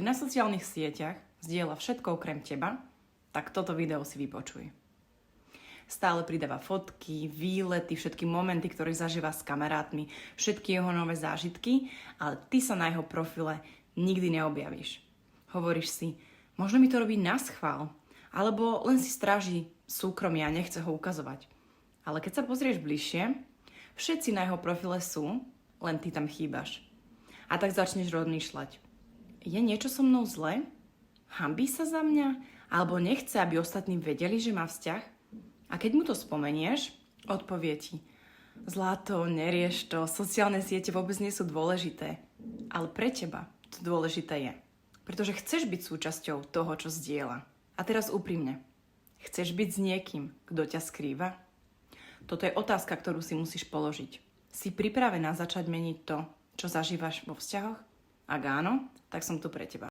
Ak na sociálnych sieťach zdieľa všetko okrem teba, tak toto video si vypočuj. Stále pridáva fotky, výlety, všetky momenty, ktoré zažíva s kamarátmi, všetky jeho nové zážitky, ale ty sa na jeho profile nikdy neobjavíš. Hovoríš si, možno mi to robí naschvál, alebo len si stráži súkromie a nechce ho ukazovať. Ale keď sa pozrieš bližšie, všetci na jeho profile sú, len ty tam chýbaš. A tak začneš rozmýšľať. Je niečo so mnou zle? Hanbí sa za mňa? Alebo nechce, aby ostatní vedeli, že má vzťah? A keď mu to spomenieš, odpovie ti. Zlato, nerieš to, sociálne siete vôbec nie sú dôležité. Ale pre teba to dôležité je. Pretože chceš byť súčasťou toho, čo zdieľa. A teraz úprimne. Chceš byť s niekým, kto ťa skrýva? Toto je otázka, ktorú si musíš položiť. Si pripravená začať meniť to, čo zažívaš vo vzťahoch? Ak áno, tak som tu pre teba.